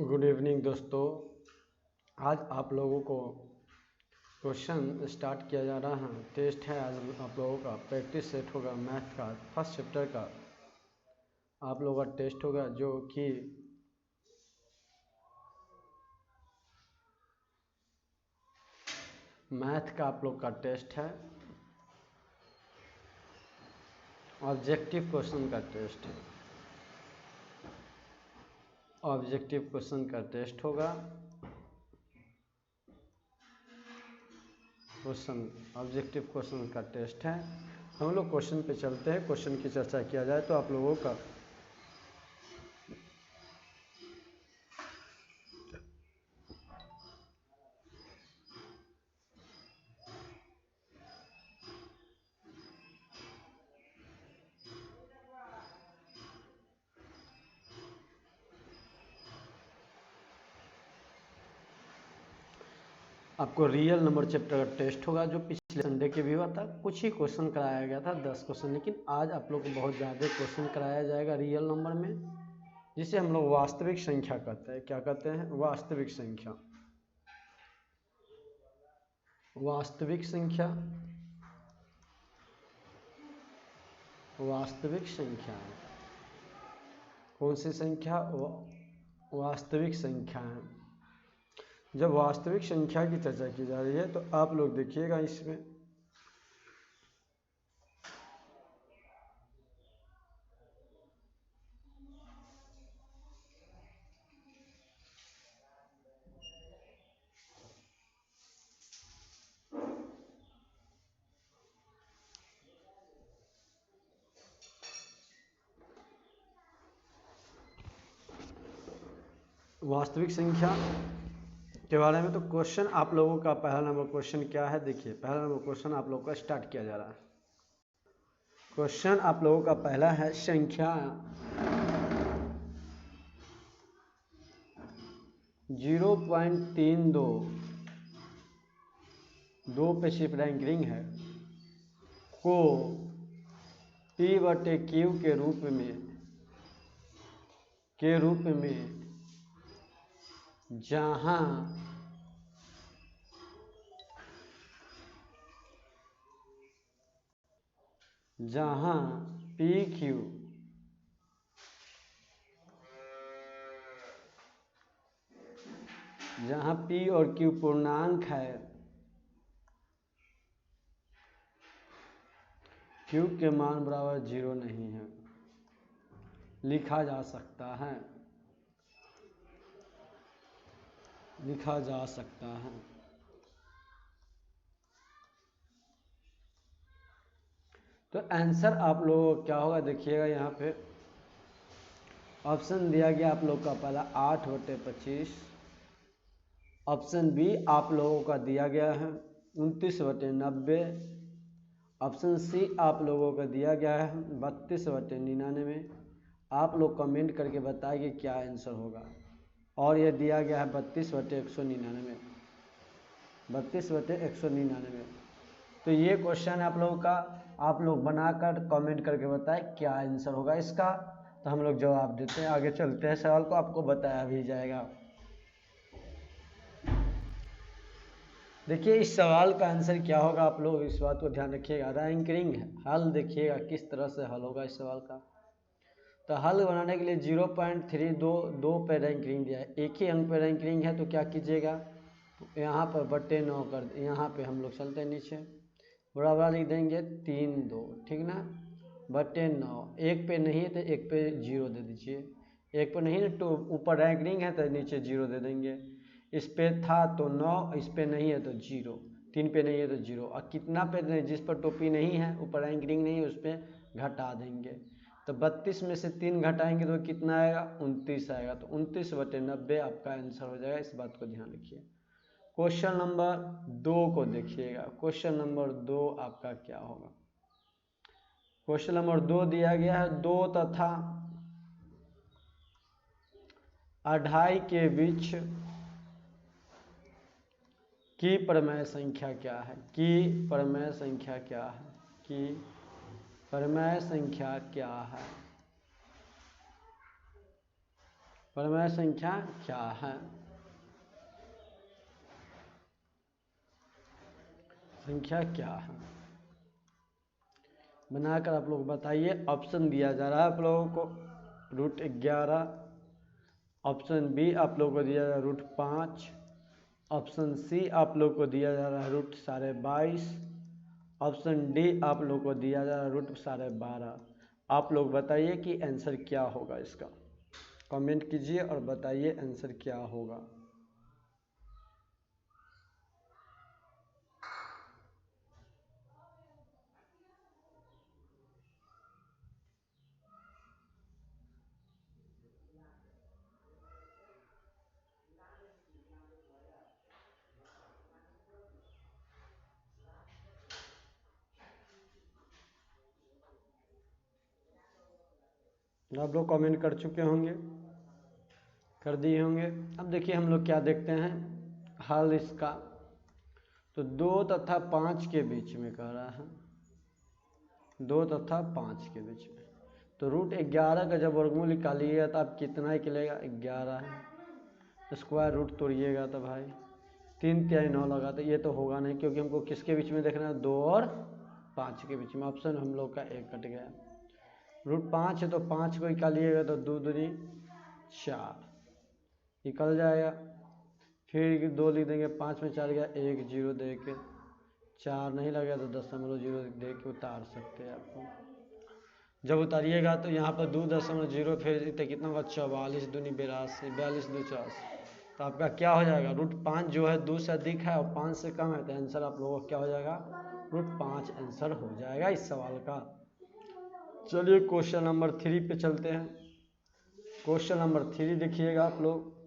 Good evening दोस्तों। आज आप लोगों को क्वेश्चन स्टार्ट किया जा रहा है। टेस्ट है आज आप लोगों का, प्रैक्टिस सेट होगा मैथ का, फर्स्ट चैप्टर का आप लोगों का टेस्ट होगा, जो कि मैथ का आप लोग का टेस्ट है। ऑब्जेक्टिव क्वेश्चन का टेस्ट है, ऑब्जेक्टिव क्वेश्चन का टेस्ट होगा। क्वेश्चन ऑब्जेक्टिव क्वेश्चन का टेस्ट है। हम लोग क्वेश्चन पे चलते हैं। क्वेश्चन की चर्चा किया जाए तो आप लोगों का आपको रियल नंबर चैप्टर का टेस्ट होगा, जो पिछले संडे के भी हुआ था। कुछ ही क्वेश्चन कराया गया था, 10 क्वेश्चन, लेकिन आज आप लोग को बहुत ज़्यादा क्वेश्चन कराया जाएगा रियल नंबर में, जिसे हम लोग वास्तविक संख्या कहते हैं। क्या कहते हैं? वास्तविक संख्या। वास्तविक संख्या, वास्तविक संख्या है। कौन सी संख्या? वास्तविक संख्या है। जब वास्तविक संख्या की चर्चा की जा रही है तो आप लोग देखिएगा, इसमें वास्तविक संख्या के बारे में तो क्वेश्चन आप लोगों का पहला नंबर क्वेश्चन क्या है? देखिए, पहला नंबर क्वेश्चन आप लोगों का स्टार्ट किया जा रहा है। क्वेश्चन आप लोगों का पहला है, संख्या 0.32 2 पे सिर्फ रैंकिंग है को P/Q के रूप में जहां PQ जहां P और Q पूर्णांक है, Q के मान बराबर 0 नहीं है, लिखा जा सकता है, लिखा जा सकता है। तो आंसर आप लोगों को क्या होगा? देखिएगा, यहाँ पे ऑप्शन दिया गया आप लोग का पहला 8/25। ऑप्शन बी आप लोगों का दिया गया है 29/90। ऑप्शन सी आप लोगों का दिया गया है 32/99। आप लोग कमेंट करके बताइए कि क्या आंसर होगा। और यह दिया गया है 32/199, 32/199। तो ये क्वेश्चन आप लोगों का, आप लोग बनाकर कमेंट करके बताएं क्या आंसर होगा इसका। तो हम लोग जवाब देते हैं, आगे चलते हैं। सवाल को आपको बताया भी जाएगा। देखिए, इस सवाल का आंसर क्या होगा, आप लोग इस बात को ध्यान रखिएगा। रैंकिंग हल देखिएगा किस तरह से हल होगा इस सवाल का। तो हल बनाने के लिए 0.32 पे रैंकिंग दिया है, एक ही अंक पे रैंकिंग है। तो क्या कीजिएगा, यहाँ पर बटे 9 कर, यहाँ पे हम लोग चलते हैं नीचे, बराबर लिख देंगे 3 2, ठीक ना, बटे 9। एक पे नहीं है तो एक पे 0 दे दीजिए। एक पे नहीं है तो ऊपर रैंकिंग है तो नीचे 0 दे देंगे। इस पे था तो 9, इस पे नहीं है तो 0, 3 पे नहीं है तो 0। और कितना पे नहीं, जिस पर टोपी नहीं है, ऊपर रैंकिंग नहीं है, उस पर घटा देंगे। तो 32 में से 3 घटाएंगे तो कितना आएगा? 29 आएगा। तो 29/90 आपका आंसर हो जाएगा। इस बात को ध्यान रखिए। क्वेश्चन नंबर 2 को देखिएगा। क्वेश्चन नंबर 2 आपका क्या होगा? क्वेश्चन नंबर 2 दिया गया है 2 तथा 2.5 के बीच की परिमेय संख्या क्या है? की परिमेय संख्या क्या है? की परिमेय संख्या क्या है? परिमेय संख्या क्या है? संख्या क्या है बनाकर आप लोग बताइए। ऑप्शन दिया जा रहा है आप लोगों को √11, ऑप्शन बी आप लोगों को दिया जा रहा है √5, ऑप्शन सी आप लोग को दिया जा रहा है √22.5, ऑप्शन डी आप लोग को दिया जा रहा है √12.5। आप लोग बताइए कि आंसर क्या होगा इसका। कमेंट कीजिए और बताइए आंसर क्या होगा। आप लोग कमेंट कर चुके होंगे, कर दिए होंगे। अब देखिए हम लोग क्या देखते हैं हल इसका। तो 2 तथा 5 के बीच में कह रहा है, 2 तथा 5 के बीच में। तो √11 का जब वर्गमूल निकालिएगा तो आप कितना निकलेगा? 11 है। स्क्वायर रूट तोड़िएगा तो भाई 3 तिहाई 9 लगा। तो ये तो होगा नहीं, क्योंकि हमको किसके बीच में देखना है? 2 और 5 के बीच में। ऑप्शन हम लोग का एक कट गया। √5 है तो 5 को निकालिएगा तो 2 दूनी 4 निकल जाएगा। फिर 2 लिख देंगे, 5 में 4 गया, 1 0 दे के 4 नहीं लगा तो 0.0 दे के उतार सकते हैं आपको। जब उतारिएगा तो यहाँ पर 2.0 फिर कितना होगा? 44 दूनी 82, 42 2 84। तो आपका क्या हो जाएगा? √5 जो है 2 से अधिक है और 5 से कम है, तो आंसर आप लोगों का क्या हो जाएगा? √5 आंसर हो जाएगा इस सवाल का। चलिए क्वेश्चन नंबर 3 पे चलते हैं। क्वेश्चन नंबर 3 देखिएगा आप लोग।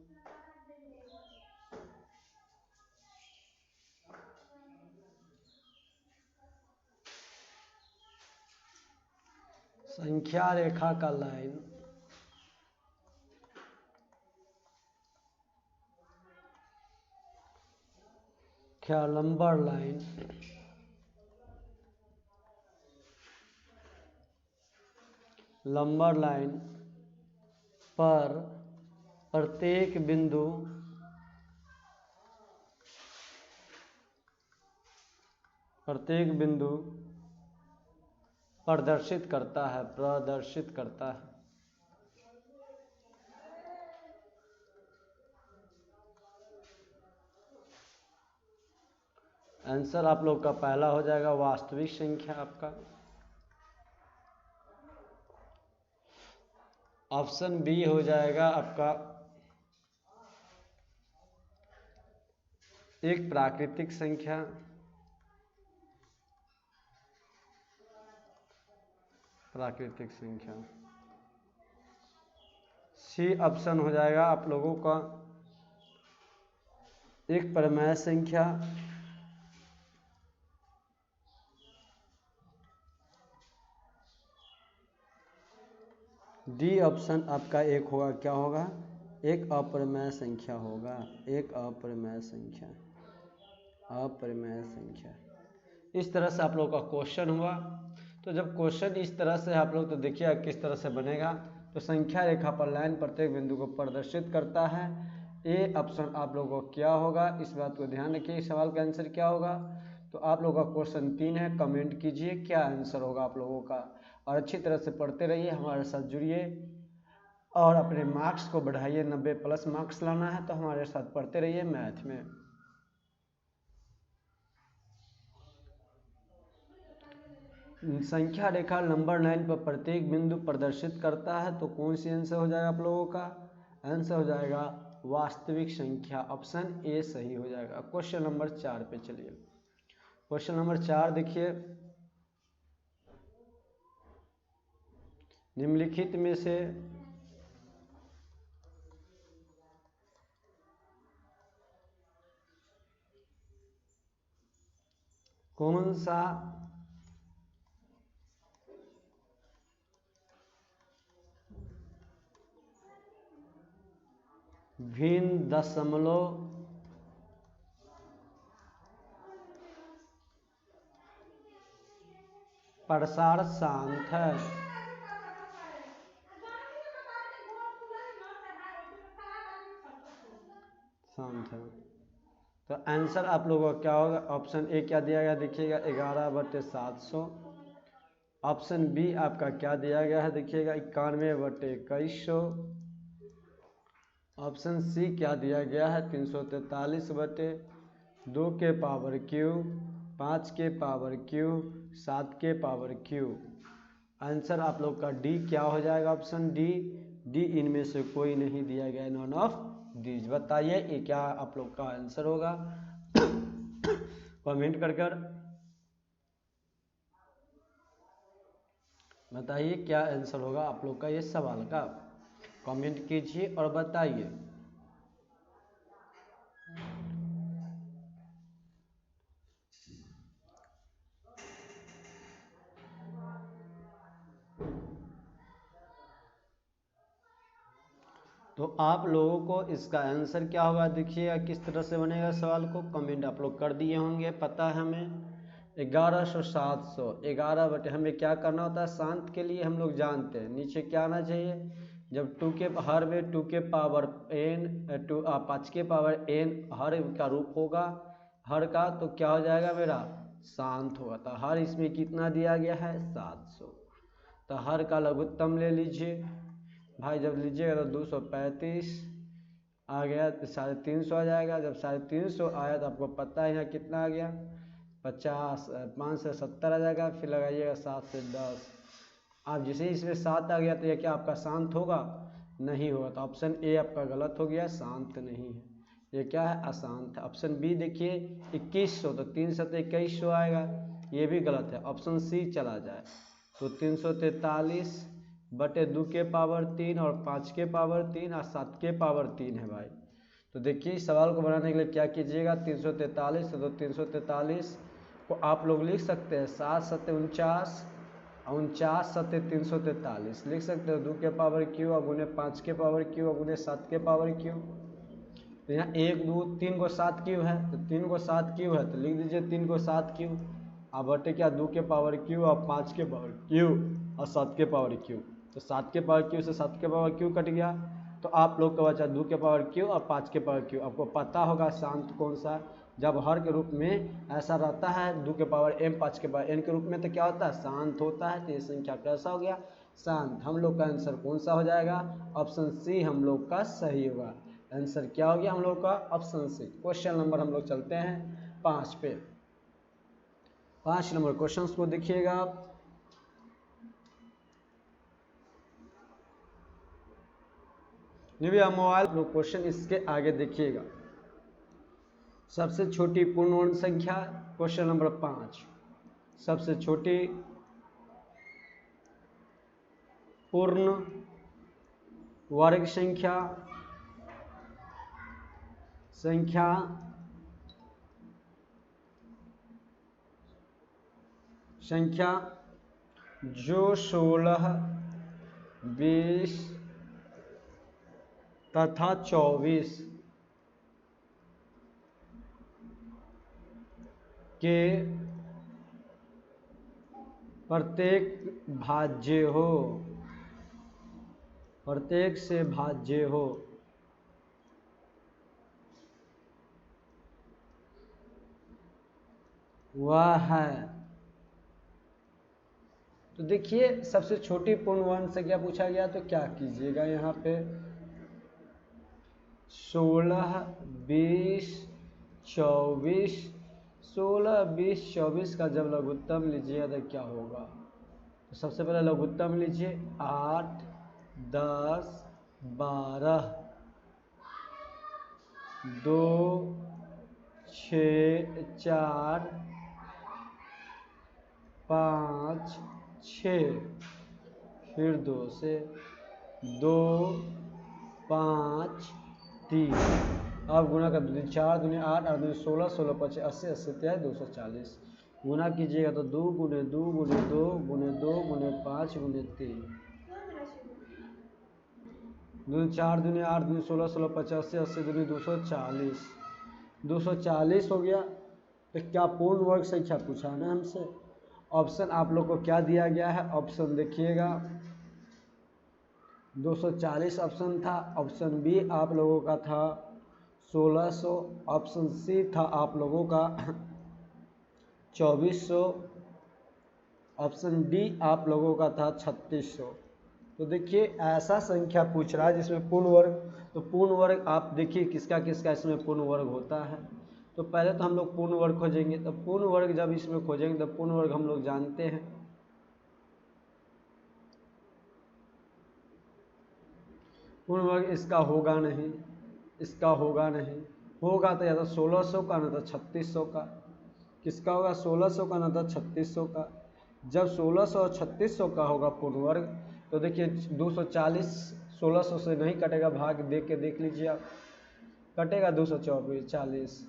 संख्या रेखा का लाइन क्या नंबर लाइन लंबर लाइन पर प्रत्येक बिंदु प्रदर्शित करता है आंसर आप लोग का पहला हो जाएगा वास्तविक संख्या आपका। ऑप्शन बी हो जाएगा आपका एक प्राकृतिक संख्या। सी ऑप्शन हो जाएगा आप लोगों का एक परिमेय संख्या। डी ऑप्शन आपका एक होगा, क्या होगा? एक अपरिमेय संख्या होगा। एक अपरिमेय संख्या। इस तरह से आप लोग का क्वेश्चन हुआ। तो जब क्वेश्चन इस तरह से आप लोग, तो देखिए किस तरह से बनेगा। तो संख्या रेखा पर लाइन प्रत्येक बिंदु को प्रदर्शित करता है। ए ऑप्शन आप लोगों को क्या होगा, इस बात को ध्यान रखिए। इस सवाल का आंसर क्या होगा? तो आप लोगों का क्वेश्चन 3 है। कमेंट कीजिए क्या आंसर होगा आप लोगों का, और अच्छी तरह से पढ़ते रहिए, हमारे साथ जुड़िए और अपने मार्क्स को बढ़ाइए। 90+ मार्क्स लाना है तो हमारे साथ पढ़ते रहिए मैथ में। संख्या रेखा नंबर लाइन पर प्रत्येक बिंदु प्रदर्शित करता है, तो कौन सी आंसर हो जाएगा आप लोगों का? आंसर हो जाएगा वास्तविक संख्या। ऑप्शन ए सही हो जाएगा। क्वेश्चन नंबर 4 पे चलिए। क्वेश्चन नंबर 4 देखिए, निम्नलिखित में से कौन सा भिन्न दशमलव प्रसार शांत है? शांत है। तो आंसर आप लोगों का क्या होगा? ऑप्शन ए क्या दिया गया देखिएगा 11/700। ऑप्शन बी आपका क्या दिया गया है देखिएगा 91/2100। ऑप्शन सी क्या दिया गया है 343/2 के पावर क्यूब, 5 के पावर क्यूब, 7 के पावर क्यूब। आंसर आप लोग का डी क्या हो जाएगा? Option D. डी इनमें से कोई नहीं दिया गया, नॉन ऑफ दीज। बताइए ये क्या आप लोग का आंसर होगा? कमेंट कर बताइए क्या आंसर होगा आप लोग का ये सवाल का। कमेंट कीजिए और बताइए। तो आप लोगों को इसका आंसर क्या होगा देखिएगा, किस तरह से बनेगा सवाल को कमेंट आप लोग कर दिए होंगे। पता है हमें 1100 11 बटे हमें क्या करना होता है शांत के लिए हम लोग जानते हैं। नीचे क्या आना चाहिए? जब 2 के हर में 2 के पावर n 5 के पावर n हर का रूप होगा हर का, तो क्या हो जाएगा मेरा? शांत होगा। तो हर इसमें कितना दिया गया है? 700। तो हर का लघुत्तम ले लीजिए भाई। जब लीजिएगा तो 235 आ गया तो 350 आ जाएगा। जब 350 आया तो आपको पता है यहाँ कितना आ गया? 50 5 से 70 आ जाएगा। फिर लगाइएगा 7 से 10। आप जैसे ही इसमें 7 आ गया तो ये क्या आपका शांत होगा? नहीं होगा। तो ऑप्शन ए आपका गलत हो गया, शांत नहीं है। ये क्या है? अशांत है। ऑप्शन बी देखिए 2100, तो 3 से 2100 आएगा, ये भी गलत है। ऑप्शन सी चला जाए तो 343/2 के पावर 3 और 5 के पावर 3 और 7 के पावर 3 है भाई। तो देखिए सवाल को बनाने के लिए क्या कीजिएगा 343 तो 343 को आप लोग लिख सकते हैं 7 7 49 और 49 7 343 लिख सकते हो। 2 के पावर क्यू और गुने 5 के पावर क्यू और गुने 7 के पावर क्यू। तो यहाँ 1 2 3 को 7 क्यू है तो 3 को 7 क्यू है तो लिख दीजिए 3 को 7 क्यू। अब बटे क्या 2 के पावर क्यू और 5 के पावर क्यू और 7 के पावर क्यू। तो 7 के पावर क्यू से 7 के पावर क्यू कट गया। तो आप लोग का बचा 2 के पावर क्यू और 5 के पावर क्यू। आपको पता होगा शांत कौन सा? जब हर के रूप में ऐसा रहता है 2 के पावर m 5 के पावर n के रूप में तो क्या होता है? शांत होता है। तो ये संख्या कैसा हो गया? शांत। हम लोग का आंसर कौन सा हो जाएगा? ऑप्शन सी हम लोग का सही होगा। आंसर क्या हो गया हम लोग का? Option C. क्वेश्चन नंबर हम लोग चलते हैं 5 पे। 5 नंबर क्वेश्चन को देखिएगा आप। भैया मोबाइल लोग क्वेश्चन इसके आगे देखिएगा। सबसे छोटी पूर्ण वर्ण संख्या क्वेश्चन नंबर 5। सबसे छोटी पूर्ण वर्ग संख्या जो 16 20 तथा 24 के प्रत्येक भाज्य हो, प्रत्येक से भाज्य हो। वह है। तो देखिए सबसे छोटी पूर्ण वर्ण संख्या पूछा गया तो क्या कीजिएगा यहाँ पे 16 20 24 16 20 24 का जब लघुत्तम लीजिएगा तो क्या होगा? तो सबसे पहले लघुत्तम लीजिए 8 10 12 2 6 4 5 6 फिर 2 से 2 5 3। अब गुना कर दो 4 दूनी 8 8 दूनी 16 16 5 80 80 त्याग 240 गुना कीजिएगा तो 2 गुने 2 गुने 2 गुने 2 गुने 5 गुने 3 दूनी 4 दूनी 8 दूनी 16 16 85 80 दूनी 240 240 हो गया। तो क्या पूर्ण वर्ग संख्या पूछा है ना हमसे। ऑप्शन आप लोग को क्या दिया गया है? ऑप्शन देखिएगा 240 ऑप्शन था। ऑप्शन बी आप लोगों का था 1600, ऑप्शन सी था आप लोगों का 2400, ऑप्शन डी आप लोगों का था 3600। तो देखिए ऐसा संख्या पूछ रहा है जिसमें पूर्ण वर्ग, तो पूर्ण वर्ग आप देखिए किसका किसका इसमें पूर्ण वर्ग होता है। तो पहले तो हम लोग पूर्ण वर्ग खोजेंगे, तो पूर्ण वर्ग जब इसमें खोजेंगे तो पूर्ण वर्ग हम लोग जानते हैं, पूर्ण वर्ग इसका होगा नहीं, इसका होगा नहीं, होगा तो या तो 1600 का ना तो 3600 का। किसका होगा? 1600 का ना तो 3600 का। जब 1600 और 3600 का होगा पूर्ण वर्ग, तो देखिए 240 1600 से नहीं कटेगा, भाग दे के देख लीजिए आप, कटेगा 240,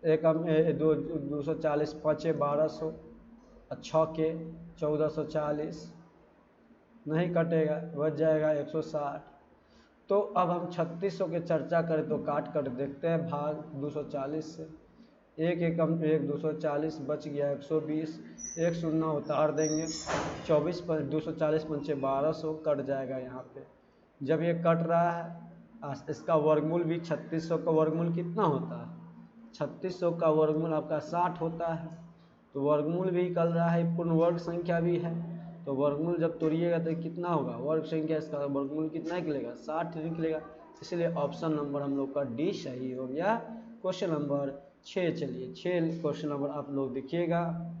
एक 240 पाँचे 1200, छः के 1440, नहीं कटेगा, बच जाएगा 160। तो अब हम 3600 के चर्चा करें तो काट कर देखते हैं भाग 240 से, एक एकम एक 240 बच गया 120, एक शून्य उतार देंगे, 24 पर 240 पंचे 1200 कट जाएगा यहाँ पे। जब ये कट रहा है इसका वर्गमूल भी 3600 का वर्गमूल कितना होता है? 3600 का वर्गमूल आपका 60 होता है, तो वर्गमूल भी निकल रहा है, पूर्ण वर्ग संख्या भी है, तो वर्गमूल जब तोड़िएगा तो कितना होगा? वर्ग संख्या इसका वर्गमूल कितना निकलेगा? 60 निकलेगा। इसलिए ऑप्शन नंबर हम लोग का डी सही हो गया। क्वेश्चन नंबर 6, चलिए 6 क्वेश्चन नंबर आप लोग देखिएगा।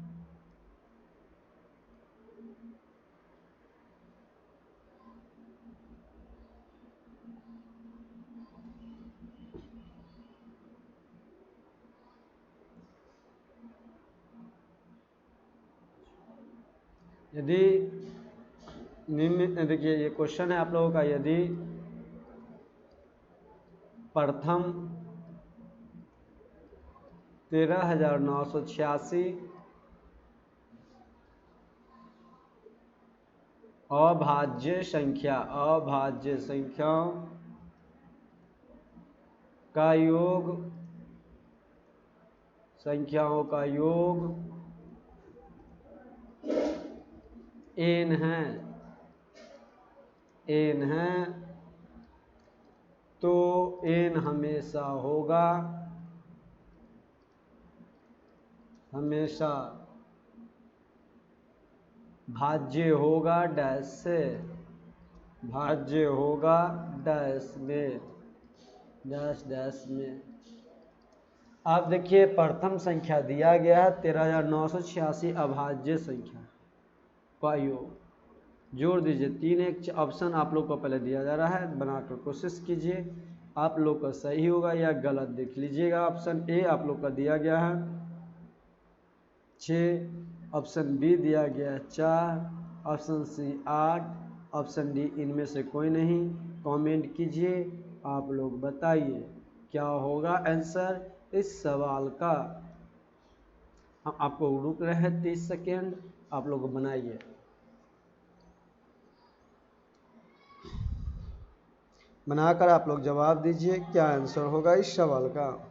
यदि निम्न, देखिए ये क्वेश्चन है आप लोगों का, यदि प्रथम 13,986 अभाज्य संख्याओं का योग, n है, तो n हमेशा भाज्य होगा डैश से, भाज्य होगा डैश में। आप देखिए प्रथम संख्या दिया गया है 13,986 अभाज्य संख्या का योग, जोड़ दीजिए। 3 एक ऑप्शन आप लोग को पहले दिया जा रहा है, बनाकर कोशिश कीजिए, आप लोग का सही होगा या गलत देख लीजिएगा। ऑप्शन ए आप लोग का दिया गया है 6, ऑप्शन बी दिया गया है 4, ऑप्शन सी 8, ऑप्शन डी इनमें से कोई नहीं। कमेंट कीजिए, आप लोग बताइए क्या होगा आंसर इस सवाल का। हम आपको रुक रहे हैं 30 सेकेंड, आप लोग बनाइए। बनाकर आप लोग जवाब दीजिए क्या आंसर होगा इस सवाल का।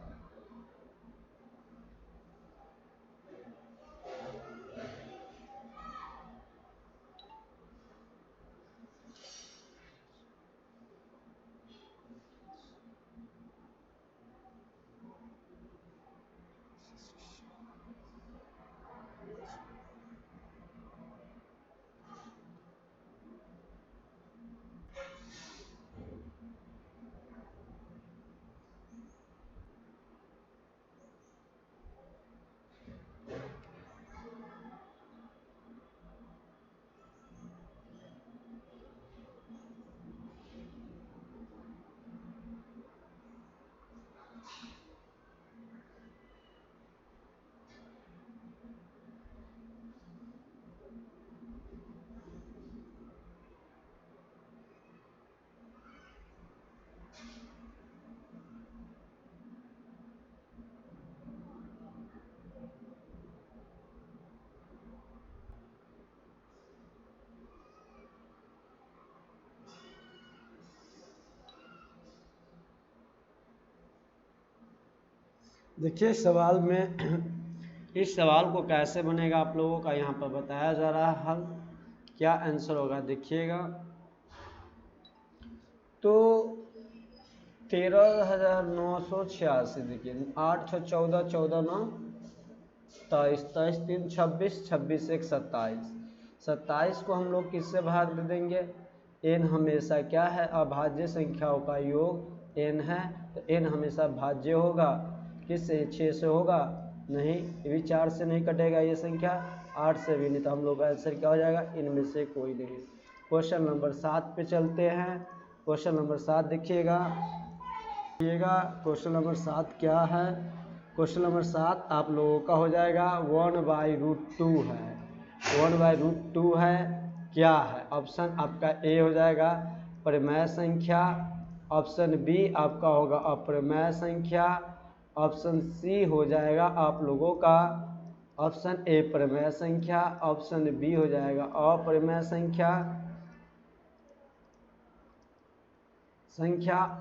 देखिए सवाल में इस सवाल को कैसे बनेगा आप लोगों का यहाँ पर बताया जा रहा है हल, क्या आंसर होगा देखिएगा। तो 13,986। देखिए 8 6 14, 14 9 23, 23 3 26, 26 1 27। 27 को हम लोग किससे भाग दे देंगे? n हमेशा क्या है? अभाज्य संख्याओं का योग n है, तो n हमेशा भाज्य होगा। किससे? 6 से होगा? नहीं, ये भी 4 से नहीं कटेगा ये संख्या, 8 से भी नहीं। तो हम लोग का आंसर क्या हो जाएगा? इनमें से कोई नहीं। क्वेश्चन नंबर 7 पे चलते हैं। क्वेश्चन नंबर 7 देखिएगा। क्वेश्चन नंबर 7 क्या है? क्वेश्चन नंबर 7 आप लोगों का हो जाएगा 1/√2 है। 1/√2 है, क्या है? ऑप्शन आपका ए हो जाएगा परिमेय संख्या, ऑप्शन बी आपका होगा अपरिमेय संख्या, ऑप्शन सी हो जाएगा आप लोगों का ऑप्शन ए परिमेय संख्या, ऑप्शन बी हो जाएगा अपरिमेय संख्या।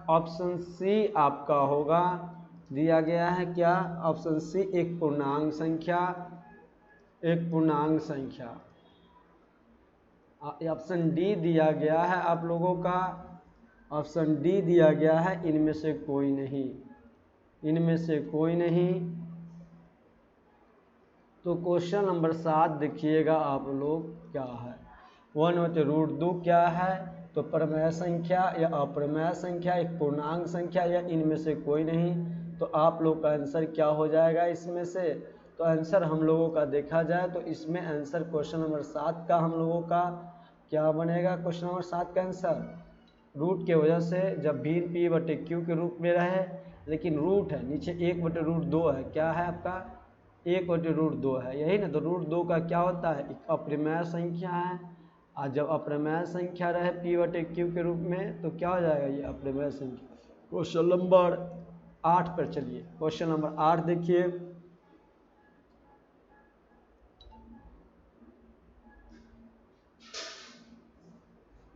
ऑप्शन सी आपका होगा दिया गया है क्या? ऑप्शन सी एक पूर्णांक संख्या, एक पूर्णांक संख्या। ऑप्शन डी दिया गया है आप लोगों का, ऑप्शन डी दिया गया है इनमें से कोई नहीं, इनमें से कोई नहीं। तो क्वेश्चन नंबर 7 देखिएगा आप लोग क्या है? 1/√2 क्या है? तो परिमेय संख्या या अपरिमेय संख्या, एक पूर्णांक संख्या, या इनमें से कोई नहीं। तो आप लोग का आंसर क्या हो जाएगा इसमें से? तो आंसर हम लोगों का देखा जाए तो इसमें आंसर क्वेश्चन नंबर 7 का हम लोगों का क्या बनेगा? क्वेश्चन नंबर 7 का आंसर रूट के वजह से जब भी p/q के रूप में रहे, लेकिन रूट है नीचे 1/√2 है, क्या है आपका? 1/√2 है, यही ना। तो √2 का क्या होता है? एक अपरिमेय संख्या है, और जब अप्रमेय संख्या रहे p/q के रूप में तो क्या हो जाएगा? ये अप्रमेय संख्या। क्वेश्चन नंबर 8 पर चलिए। क्वेश्चन नंबर 8 देखिए।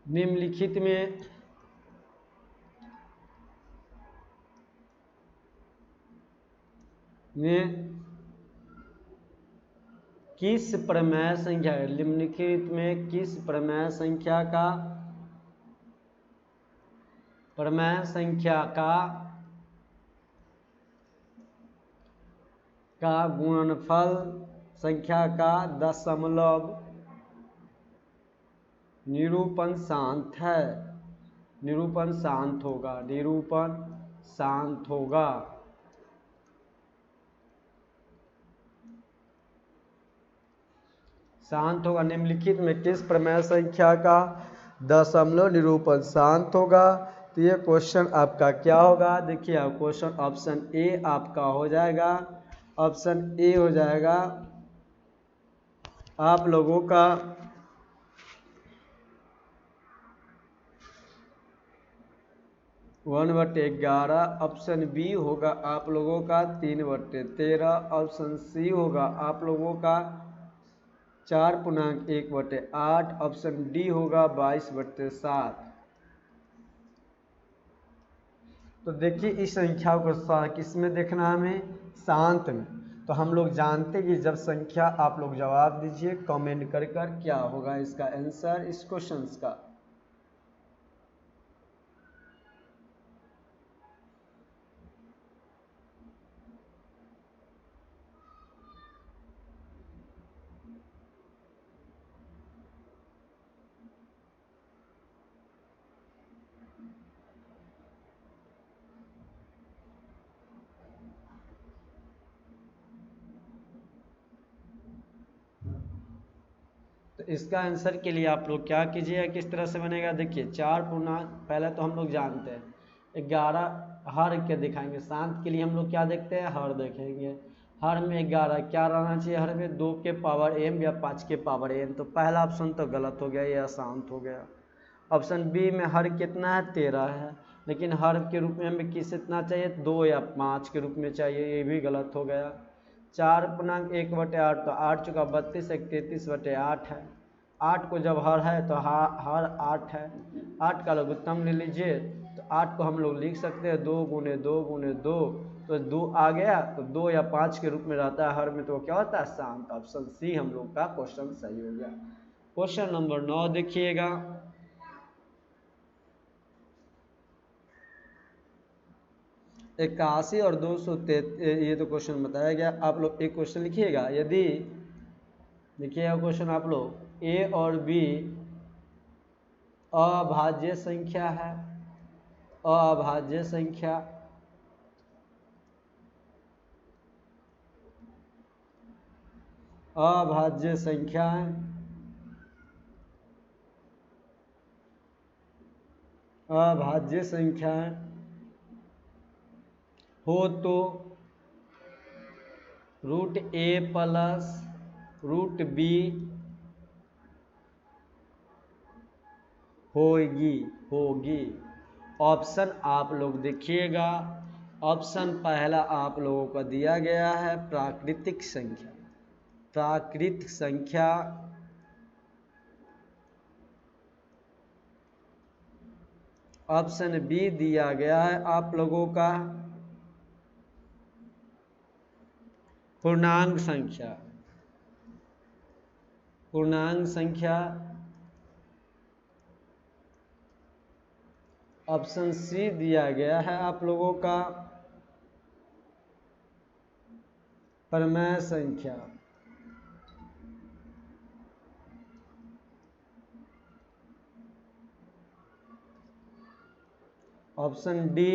निम्नलिखित में किस प्रमेय संख्या, निम्नलिखित में किस प्रमेय संख्या का गुणनफल संख्या का दशमलव निरूपण शांत है? निरूपण शांत होगा, निरूपण शांत होगा। शांत होगा। निम्नलिखित में किस प्रमेय संख्या का दशमलव निरूपण शांत होगा? तो ये क्वेश्चन आपका क्या होगा? देखिए आप क्वेश्चन ऑप्शन ए आपका हो जाएगा, ऑप्शन ए हो जाएगा आप लोगों का 1/11, ऑप्शन बी होगा आप लोगों का 3/13, ऑप्शन सी होगा आप लोगों का 4.1/8, ऑप्शन डी होगा 22/7। तो देखिए इस संख्या को किस में देखना है हमें? शांत में। तो हम लोग जानते हैं कि जब संख्या, आप लोग जवाब दीजिए कमेंट कर क्या होगा इसका आंसर इस क्वेश्चन का। तो इसका आंसर के लिए आप लोग क्या कीजिएगा, किस तरह से बनेगा? देखिए 4 पूर्णांक, पहले तो हम लोग जानते हैं 11 हर के दिखाएंगे। शांत के लिए हम लोग क्या देखते हैं? हर देखेंगे। हर में 11 क्या रहना चाहिए? हर में 2 के पावर m या 5 के पावर n। तो पहला ऑप्शन तो गलत हो गया, ये अशांत हो गया। ऑप्शन बी में हर कितना है? 13 है, लेकिन हर के रूप में हमें किस इतना चाहिए? 2 या 5 के रूप में चाहिए, ये भी गलत हो गया। 4.1/8, तो 8 चुका 32, 33/8 है। 8 को जब हर है तो हर 8 है, 8 का लघुत्तम ले लीजिए। तो 8 को हम लोग लिख सकते हैं 2 × 2 × 2, तो 2 आ गया। तो 2 या 5 के रूप में रहता है हर में, तो क्या होता है? शांत। ऑप्शन सी हम लोग का क्वेश्चन सही हो गया। क्वेश्चन नंबर 9 देखिएगा। 81 और 233, ये तो क्वेश्चन बताया गया। आप लोग एक क्वेश्चन लिखिएगा, यदि देखिएगा क्वेश्चन आप लोग, ए और बी अभाज्य संख्या है, अभाज्य संख्या, अभाज्य संख्या है, अभाज्य संख्या हो तो रूट ए प्लस रूट बी होगी। ऑप्शन आप लोग देखिएगा, ऑप्शन पहला आप लोगों को दिया गया है प्राकृतिक संख्या, प्राकृत संख्या, ऑप्शन बी दिया गया है आप लोगों का पूर्णांक संख्या, पूर्णांक संख्या, ऑप्शन सी दिया गया है आप लोगों का प्रमेय संख्या, ऑप्शन डी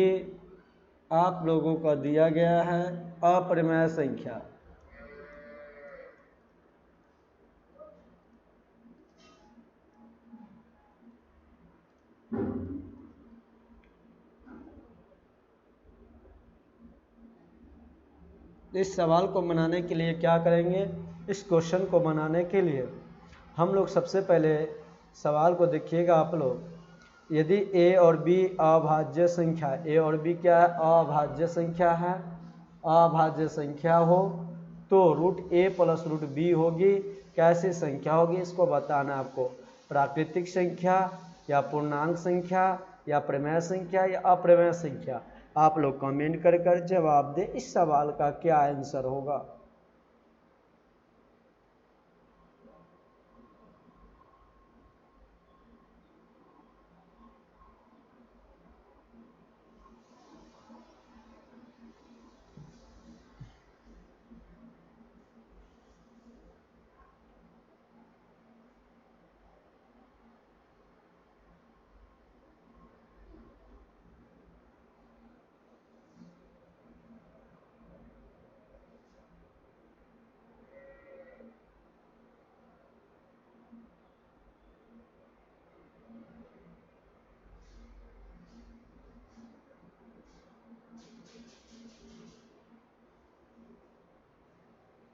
आप लोगों का दिया गया है अप्रमेय संख्या। इस सवाल को बनाने के लिए क्या करेंगे, इस क्वेश्चन को बनाने के लिए हम लोग सबसे पहले सवाल को देखिएगा आप लोग, यदि ए और बी अभाज्य संख्या, ए और बी क्या है, अभाज्य संख्या है, अभाज्य संख्या हो तो रूट ए प्लस रूट बी होगी। कैसी संख्या होगी इसको बताना है आपको, प्राकृतिक संख्या या पूर्णांक संख्या या प्रमेय संख्या या अप्रमेय संख्या। आप लोग कमेंट कर कर जवाब दें इस सवाल का क्या आंसर होगा।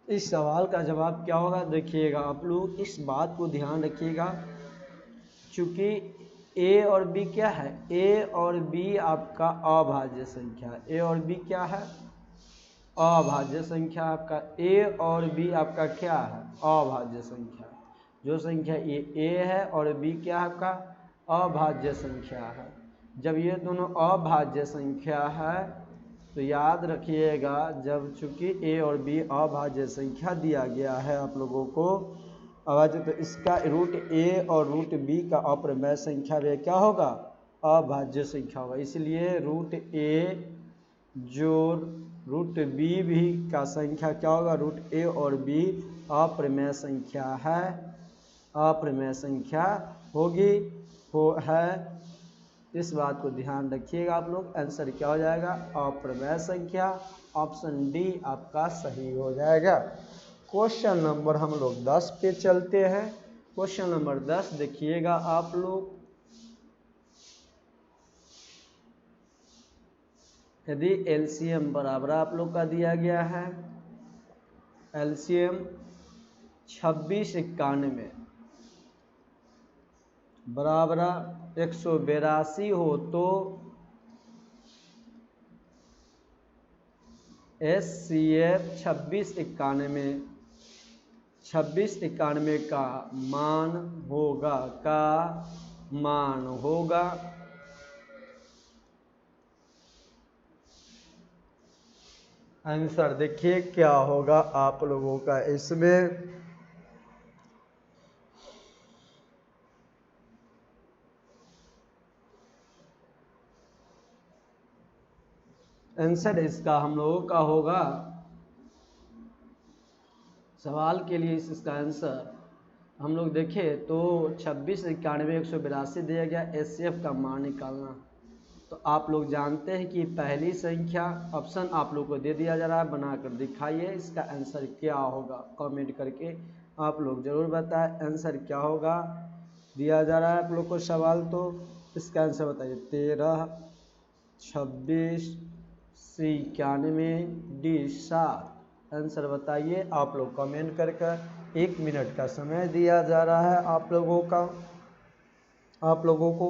इस सवाल का जवाब क्या होगा देखिएगा, आप लोग इस बात को ध्यान रखिएगा, चूंकि ए और बी क्या है, ए और बी आपका अभाज्य संख्या है, ए और बी क्या है, अभाज्य संख्या। आपका ए और बी आपका क्या है, अभाज्य संख्या। जो संख्या ये ए है और बी क्या है आपका अभाज्य संख्या है। जब ये दोनों अभाज्य संख्या है तो याद रखिएगा, जब चूंकि ए और बी अभाज्य संख्या दिया गया है आप लोगों को अभाज्य, तो इसका रूट ए और रूट बी का अप्रमेय संख्या भी क्या होगा, अभाज्य संख्या होगा। इसलिए रूट ए जोड़ रूट बी भी का संख्या क्या होगा, रूट ए और बी अप्रमेय संख्या है, अप्रमेय संख्या होगी है। इस बात को ध्यान रखिएगा आप लोग, आंसर क्या हो जाएगा, अप्रमेय संख्या। ऑप्शन डी आपका सही हो जाएगा। क्वेश्चन नंबर हम लोग 10 पे चलते हैं। क्वेश्चन नंबर 10 देखिएगा आप लोग, यदि एलसीएम बराबर आप लोग का दिया गया है, एलसीएम 2691 बराबर 182 हो तो एचसीएफ 2691 का मान होगा आंसर देखिए क्या होगा आप लोगों का इसमें। आंसर इसका हम लोगों का होगा, सवाल के लिए इसका आंसर हम लोग देखें तो 26, 91, 182 दिया गया। एचसीएफ का मान निकालना, तो आप लोग जानते हैं कि पहली संख्या ऑप्शन आप लोग को दे दिया जा रहा है, बनाकर दिखाइए इसका आंसर क्या होगा। कमेंट करके आप लोग ज़रूर बताएं आंसर क्या होगा। दिया जा रहा है आप लोग को सवाल, तो इसका आंसर बताइए। 13, 26, 91, डी 7। आंसर बताइए आप लोग कमेंट करके। 1 मिनट का समय दिया जा रहा है आप लोगों को।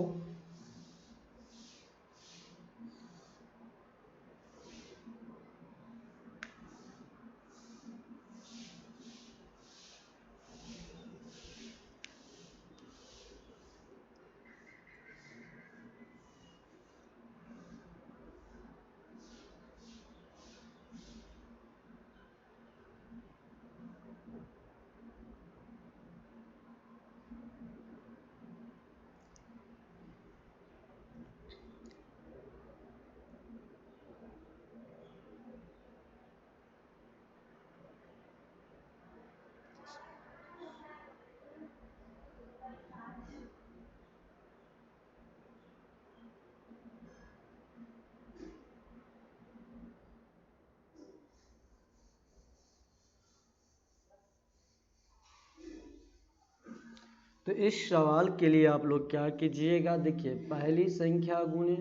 तो इस सवाल के लिए आप लोग क्या कीजिएगा, देखिए पहली संख्या गुणे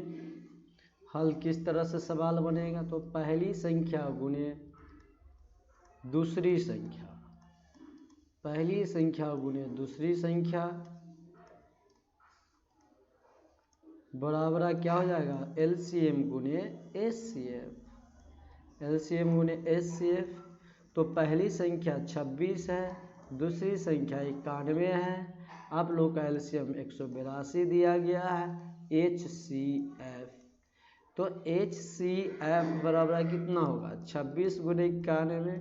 हल किस तरह से सवाल बनेगा। तो पहली संख्या गुणे दूसरी संख्या, पहली संख्या गुणे दूसरी संख्या बराबर क्या हो जाएगा, एलसीएम गुणे एचसीएफ। एलसीएम गुणे एचसीएफ, तो पहली संख्या 26 है, दूसरी संख्या 91 है। आप लोग का एलसीएम 182 दिया गया है, HCF। तो HCF बराबर कितना होगा, 26 गुणे 91,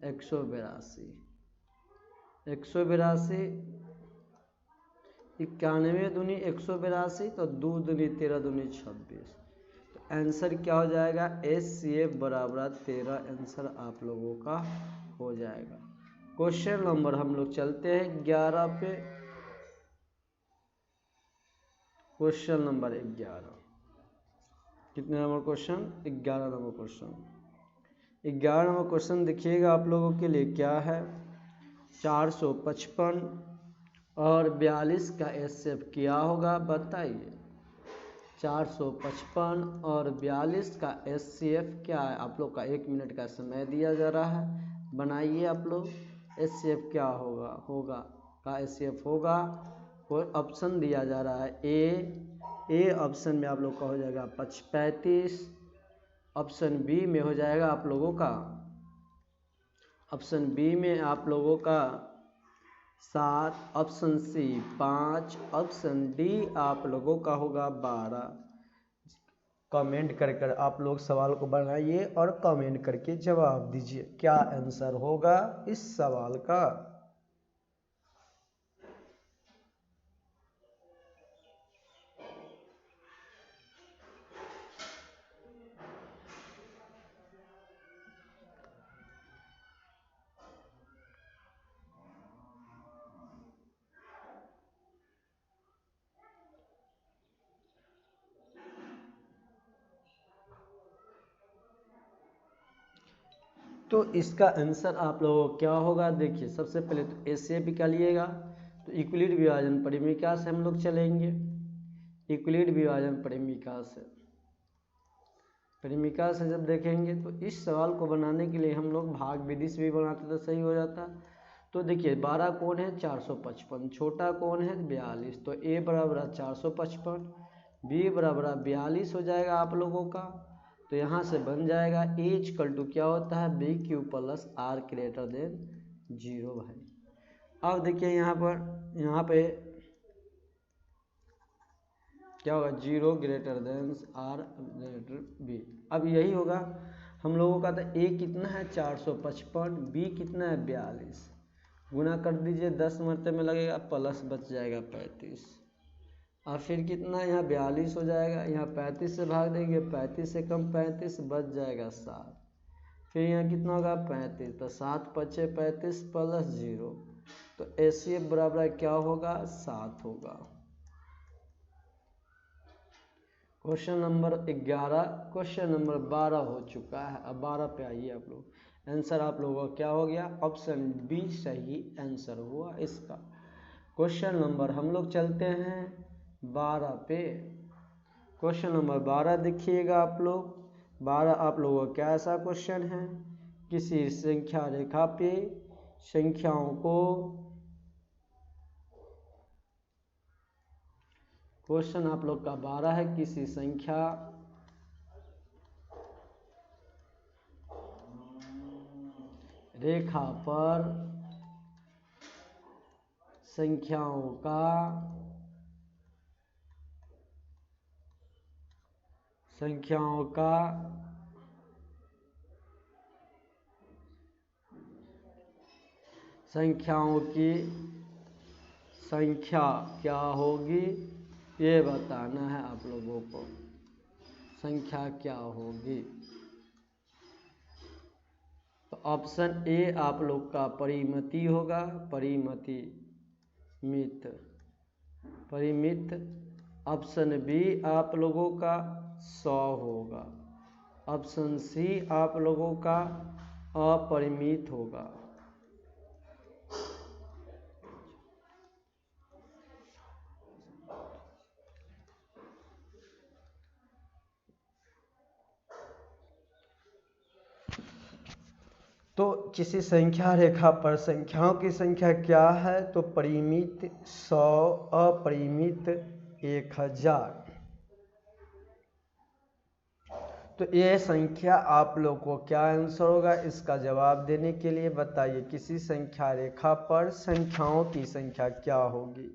182। 182, 91 दूनी 182, तो 2 दूनी 13, दूनी 26। तो आंसर क्या हो जाएगा, HCF बराबर 13 आंसर आप लोगों का हो जाएगा। क्वेश्चन नंबर हम लोग चलते हैं 11 पे। क्वेश्चन नंबर 11, कितने number question, 11 number question. 11 number question देखिएगा आप लोगों के लिए क्या है। 455 और 42 का एचसीएफ क्या होगा बताइए। 455 और 42 का एचसीएफ क्या है, आप लोग का 1 मिनट का समय दिया जा रहा है, बनाइए आप लोग। एचसीएफ क्या होगा का एचसीएफ होगा, और ऑप्शन दिया जा रहा है। ए ऑप्शन में आप लोग का हो जाएगा 35, ऑप्शन बी में हो जाएगा आप लोगों का, ऑप्शन बी में आप लोगों का 7, ऑप्शन सी 5, ऑप्शन डी आप लोगों का होगा 12। कमेंट कर आप लोग सवाल को बनाइए और कमेंट करके जवाब दीजिए क्या आंसर होगा इस सवाल का। तो इसका आंसर आप लोगों को क्या होगा, देखिए सबसे पहले तो एचसीएफ निकालिएगा। तो इक्विलिड विभाजन परिमिका से हम लोग चलेंगे। इक्विलिड विभाजन परिमिका से जब देखेंगे तो इस सवाल को बनाने के लिए हम लोग भाग विधि से भी बनाते तो सही हो जाता। तो देखिए 12 कौन है, 455, छोटा कौन है 42, तो ए बराबर 455, बी बराबर 42 हो जाएगा आप लोगों का। तो यहाँ से बन जाएगा A क्या होता है, BQ plus R greater than 0 भाई। अब देखिए यहाँ पे क्या होगा, 0 greater than R greater B। अब यही होगा हम लोगों का। तो A कितना है 455, B कितना है 42, गुना कर दीजिए 10 मरते में लगेगा, प्लस बच जाएगा 35। और फिर कितना यहाँ 42 हो जाएगा, यहाँ 35 से भाग देंगे, 35 से कम 35 बच जाएगा 7। फिर यहाँ कितना होगा 35, तो 7 पचे 35 प्लस 0, तो HCF बराबर क्या होगा 7 होगा। क्वेश्चन नंबर 11, क्वेश्चन नंबर 12 हो चुका है। अब 12 पे आइए आप लोग। आंसर आप लोगों का क्या हो गया, ऑप्शन बी सही आंसर हुआ इसका। क्वेश्चन नंबर हम लोग चलते हैं 12 पे। क्वेश्चन नंबर 12 देखिएगा आप लोग। 12 आप लोगों का कैसा क्वेश्चन है, किसी संख्या रेखा पे संख्याओं को, क्वेश्चन आप लोग का 12 है, किसी संख्या रेखा पर संख्याओं का संख्याओं की संख्या क्या होगी ये बताना है आप लोगों को। संख्या क्या होगी, तो ऑप्शन ए आप लोग का परिमिति होगा, परिमित। ऑप्शन बी आप लोगों का 100 होगा। ऑप्शन सी आप लोगों का अपरिमित होगा। तो किसी संख्या रेखा पर संख्याओं की संख्या क्या है, तो परिमित 100, अपरिमित 1000। तो ये संख्या आप लोग को क्या आंसर होगा, इसका जवाब देने के लिए बताइए किसी संख्या रेखा पर संख्याओं की संख्या क्या होगी।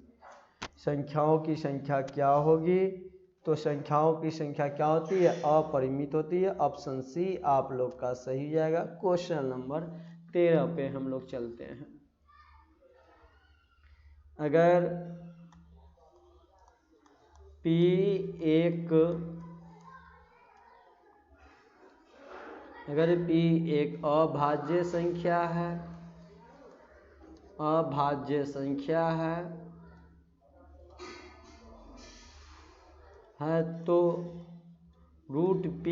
संख्याओं की संख्या क्या होगी, तो संख्याओं की संख्या क्या होती है, अपरिमित होती है। ऑप्शन सी आप लोग का सही जाएगा। क्वेश्चन नंबर 13 पे हम लोग चलते हैं। अगर P एक अभाज्य संख्या है तो रूट P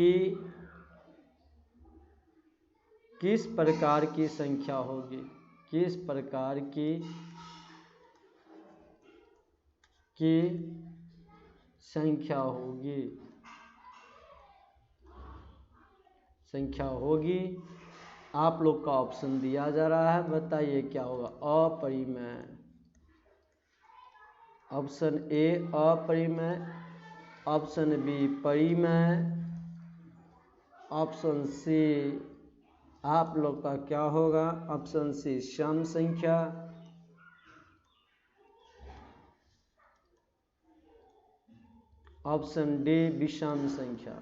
किस प्रकार की संख्या होगी, किस प्रकार की संख्या होगी। आप लोग का ऑप्शन दिया जा रहा है, बताइए क्या होगा, अपरिमेय। ऑप्शन ए अपरिमेय, ऑप्शन बी परिमेय, ऑप्शन सी आप लोग का क्या होगा, ऑप्शन सी सम संख्या, ऑप्शन डी विषम संख्या।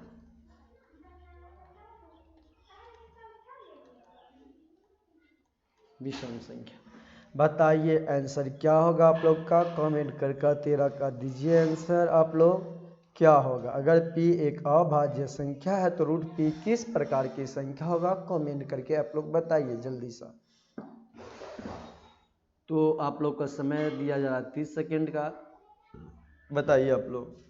बताइए आंसर क्या होगा आप लोग का, कमेंट करके 13 का दीजिए आंसर आप लोग क्या होगा। अगर P एक अभाज्य संख्या है तो रूट P किस प्रकार की संख्या होगा, कमेंट करके आप लोग बताइए जल्दी सा। तो आप लोग का समय दिया जा रहा है 30 सेकेंड का, बताइए आप लोग।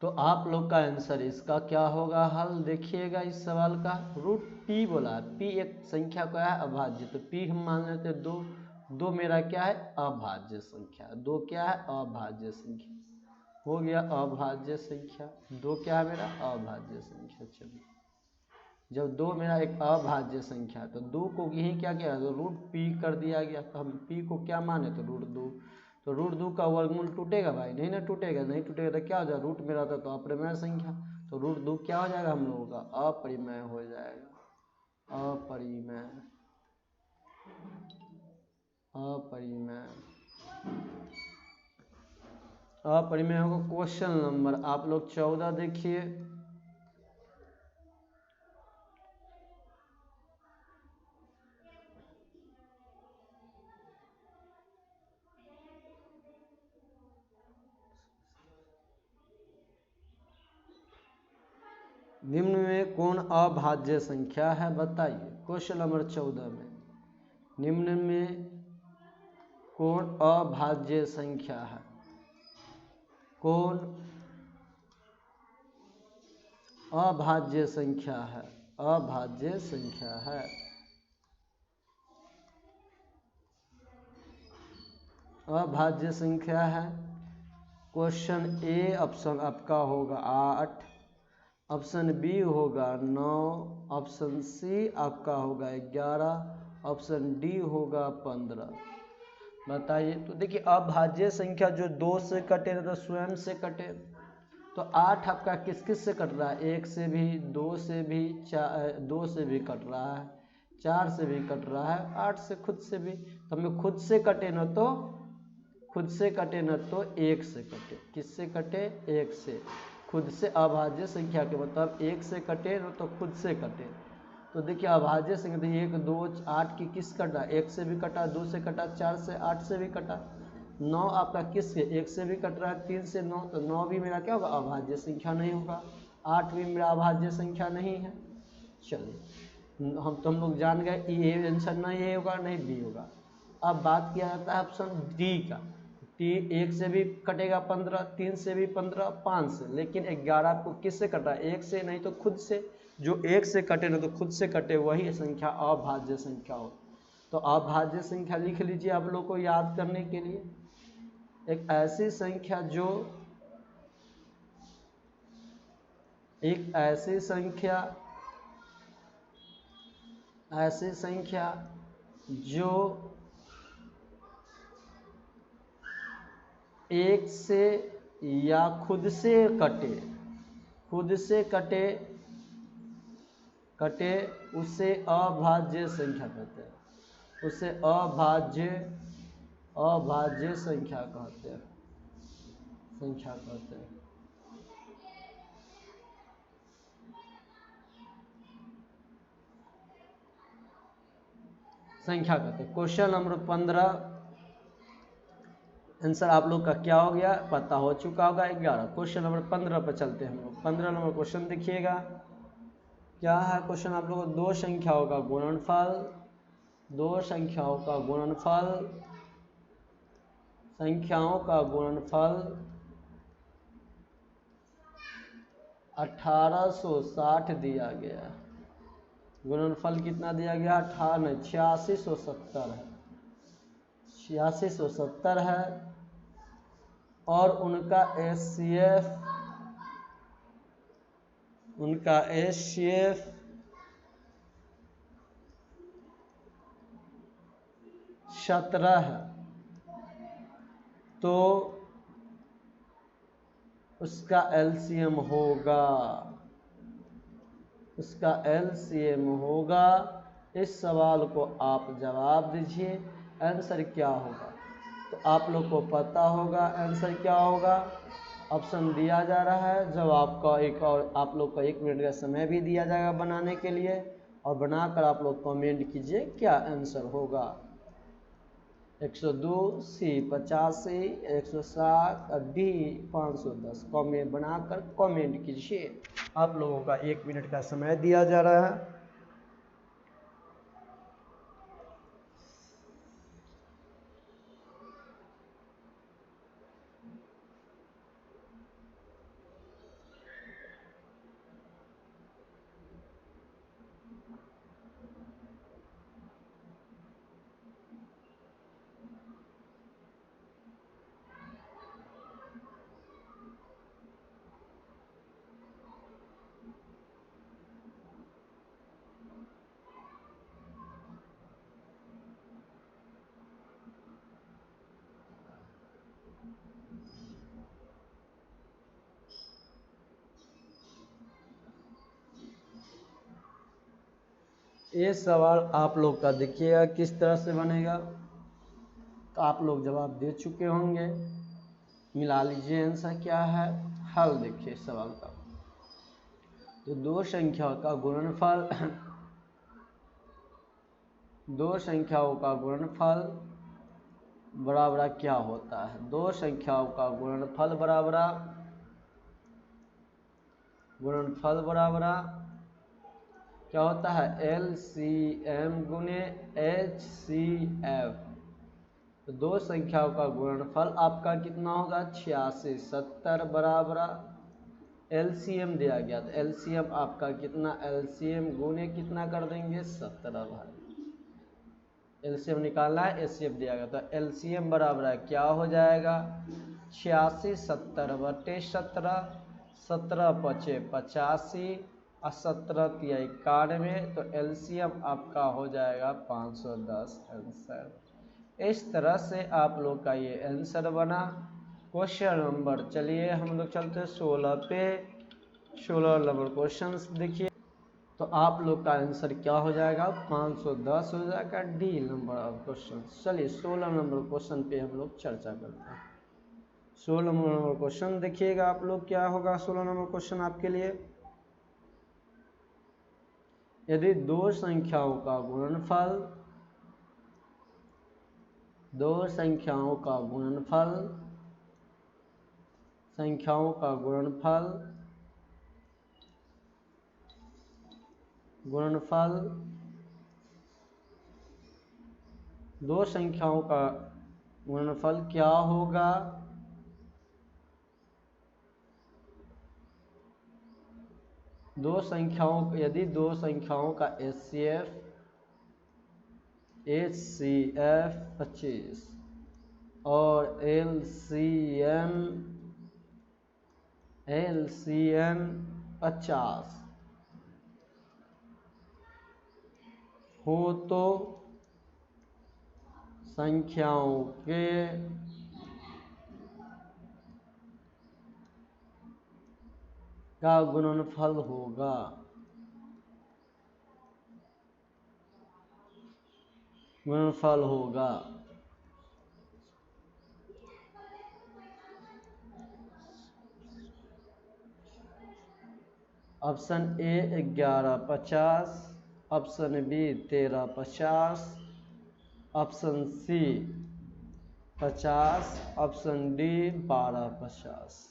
तो आप लोग का आंसर इसका क्या होगा, हल देखिएगा इस सवाल का। रूट P बोला, P एक संख्या का है अभाज्य, तो P हम मान लेते हैं 2। 2 मेरा क्या है, अभाज्य संख्या। 2 क्या है, अभाज्य संख्या। हो गया अभाज्य संख्या। 2 क्या है मेरा, अभाज्य संख्या। चलिए, जब 2 मेरा एक अभाज्य संख्या है तो 2 को यही क्या किया, तो रूट P कर दिया गया। तो हम P को क्या माने, तो रूट 2। तो रूट 2 का वर्गमूल टूटेगा भाई, नहीं ना टूटेगा। नहीं टूटेगा तो क्या हो जाएगा, रूट में रहता तो अपरिमेय संख्या, तो रूट 2 क्या हो जाएगा हम लोगों का, अपरिमेय हो जाएगा। अपरिमेय अपरिमेय होगा। क्वेश्चन नंबर आप लोग 14 देखिए। निम्न में कौन अभाज्य संख्या है बताइए। क्वेश्चन नंबर 14 में निम्न में कौन अभाज्य संख्या है, कौन अभाज्य संख्या है, अभाज्य संख्या है। अभाज्य संख्या है। क्वेश्चन ए ऑप्शन आपका होगा 8, ऑप्शन बी होगा 9, ऑप्शन सी आपका होगा 11, ऑप्शन डी होगा 15। बताइए। तो देखिए अभाज्य संख्या जो 2 से कटे तो स्वयं से कटे, तो 8 आपका किस किस से कट रहा है, 1 से भी, 2 से भी, 2 से भी कट रहा है, 4 से भी कट रहा है, 8 से खुद से भी। तो हमें खुद से कटे न तो खुद से कटे न तो 1 से कटे। किससे कटे, 1 से। खुद से अभाज्य संख्या के मतलब 1 से कटे न तो खुद से कटे। तो देखिए अभाज्य संख्या 1 2 8 की किस कटा, 1 से भी कटा, 2 से कटा, 4 से, 8 से भी कटा। 9 आपका किस से, 1 से भी कट रहा है, 3 से 9, तो 9 भी मेरा क्या होगा, अभाज्य संख्या नहीं होगा। 8 भी मेरा अभाज्य संख्या नहीं है। चलिए हम लोग जान गए ये आंसर नहीं ये होगा नहीं बी होगा। अब बात किया जाता है ऑप्शन डी का। 1 से भी कटेगा 15, 3 से भी 15, 5 से, लेकिन 11 आपको किससे कटा, 1 से नहीं तो खुद से। जो 1 से कटे ना तो खुद से कटे वही संख्या अभाज्य संख्या हो। तो अभाज्य संख्या लिख लीजिए आप लोग को याद करने के लिए। एक ऐसी संख्या जो जो 1 से या खुद से कटे उसे अभाज्य संख्या कहते हैं। उसे अभाज्य संख्या कहते हैं। क्वेश्चन नंबर 15 आंसर आप लोग का क्या हो गया पता हो चुका होगा। 11 क्वेश्चन नंबर 15 पर चलते हैं हम लोग। 15 नंबर क्वेश्चन देखिएगा क्या है। क्वेश्चन आप लोगों को दो संख्याओं का गुणनफल 1860 दिया गया। गुणनफल कितना दिया गया, 8670 है। 8670 है और उनका एचसीएफ 17 है। तो उसका एलसीएम होगा। इस सवाल को आप जवाब दीजिए, आंसर क्या होगा। तो आप लोग को पता होगा आंसर क्या होगा। ऑप्शन दिया जा रहा है, जब आपका आप लोग का 1 मिनट का समय भी दिया जाएगा बनाने के लिए, और बनाकर आप लोग कमेंट कीजिए क्या आंसर होगा। 102, सी 85, 160 और डी 510 कमेंट बनाकर कमेंट कीजिए। आप लोगों का 1 मिनट का समय दिया जा रहा है। ये सवाल आप लोग का देखिएगा किस तरह से बनेगा। तो आप लोग जवाब दे चुके होंगे। मिला लीजिए, आंसर क्या है। हल देखिए सवाल का, तो दो संख्याओं का गुणनफल दो संख्याओं का गुणनफल बराबर क्या होता है। दो संख्याओं का गुणनफल बराबर क्या होता है, LCM गुने HCF। तो दो संख्याओं का गुणनफल आपका कितना होगा, 86 70 बराबर LCM दिया गया, तो LCM आपका कितना, LCM गुने कितना कर देंगे 17 भाई, LCM निकालना है, HCF दिया गया, तो LCM बराबर है क्या हो जाएगा 86 70 बटे 17, 17 पचे 85 और 17 तिया 91, तो LCM आपका हो जाएगा 510 आंसर। इस तरह से आप लोग का ये आंसर बना क्वेश्चन नंबर। चलिए हम लोग चलते हैं 16 पे। 16 नंबर क्वेश्चन देखिए, तो आप लोग का आंसर क्या हो जाएगा 510 हो जाएगा, डी नंबर ऑफ क्वेश्चन। चलिए 16 नंबर क्वेश्चन पे हम लोग चर्चा करते हैं। 16 नंबर क्वेश्चन देखिएगा आप लोग, क्या होगा 16 नंबर क्वेश्चन आपके लिए। यदि दो संख्याओं का गुणनफल दो संख्याओं का गुणनफल क्या होगा, यदि दो संख्याओं का HCF 25 और LCM 50 हो तो संख्याओं के का गुणनफल होगा। Option A 11 50, option B 13 50, option C 50, option D 12 50।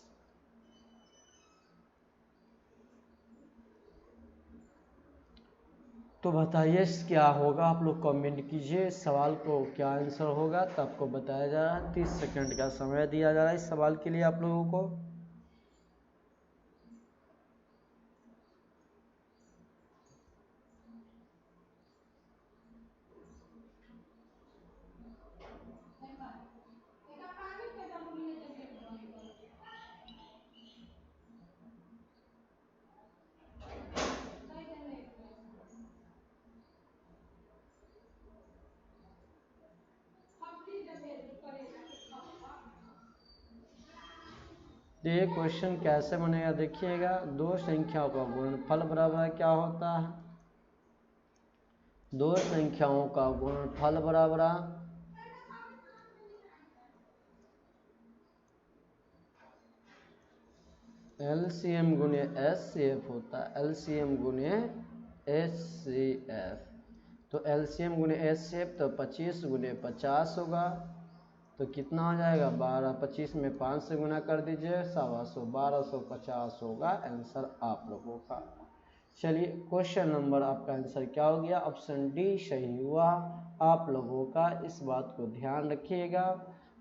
तो बताइए क्या होगा, आप लोग कमेंट कीजिए सवाल को क्या आंसर होगा, तो आपको बताया जा रहा है। 30 सेकंड का समय दिया जा रहा है इस सवाल के लिए आप लोगों को। तो ये क्वेश्चन कैसे बनेगा देखिएगा। दो संख्याओं का गुणनफल बराबर क्या होता है, दो संख्याओं का गुणनफल बराबर LCM गुने HCF होता है, LCM गुने HCF। तो LCM गुने HCF तो 25 गुने 50 होगा, तो कितना हो जाएगा 12, 25 में 5 से गुना कर दीजिए 125, 1250 होगा आंसर आप लोगों का। चलिए क्वेश्चन नंबर आपका आंसर क्या हो गया, ऑप्शन डी सही हुआ आप लोगों का, इस बात को ध्यान रखिएगा।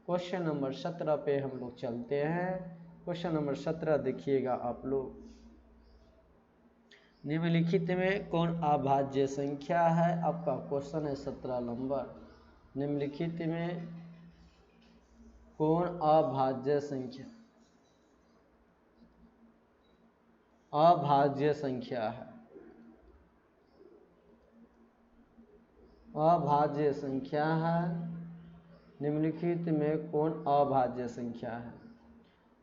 क्वेश्चन नंबर 17 पे हम लोग चलते हैं। क्वेश्चन नंबर 17 देखिएगा आप लोग, निम्नलिखित में कौन अभाज्य संख्या है, आपका क्वेश्चन है 17 नंबर। निम्नलिखित में कौन अभाज्य संख्या है, अभाज्य संख्या है। निम्नलिखित में कौन अभाज्य संख्या है।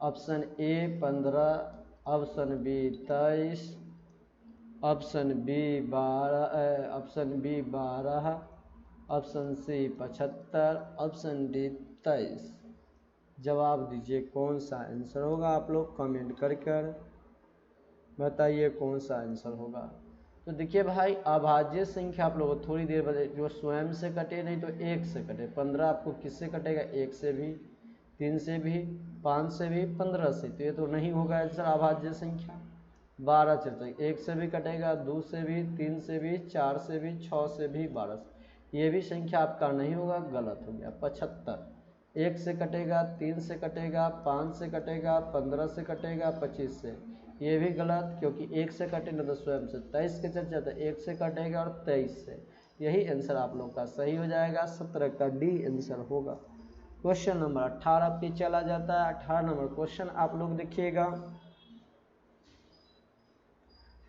Option A 15, option B 23, option B 12, option C 75, option D 23। जवाब दीजिए कौन सा आंसर होगा। आप लोग कमेंट कर कर बताइए कौन सा आंसर होगा। तो देखिए भाई, अभाज्य संख्या आप लोगों को थोड़ी देर बाद जो स्वयं से कटे नहीं तो एक से कटे। 15 आपको किससे कटेगा? एक से भी, 3 से भी, 5 से भी, 15 से। तो ये तो नहीं होगा आंसर अभाज्य संख्या। 12 चलते, 1 से भी कटेगा, 2 से भी, 3 से भी, 4 से भी, 6 से भी, 12 से। ये भी संख्या आपका नहीं होगा, गलत हो गया। 75 1 से कटेगा, 3 से कटेगा, 5 से कटेगा, 15 से कटेगा, 25 से। ये भी गलत, क्योंकि 1 से कटे ना तो स्वयं से। 23 के चल जाता है, 1 से कटेगा और 23 से। यही आंसर आप लोग का सही हो जाएगा। 17 का डी आंसर होगा। क्वेश्चन नंबर 18 पे चला जाता है। 18 नंबर क्वेश्चन आप लोग देखिएगा।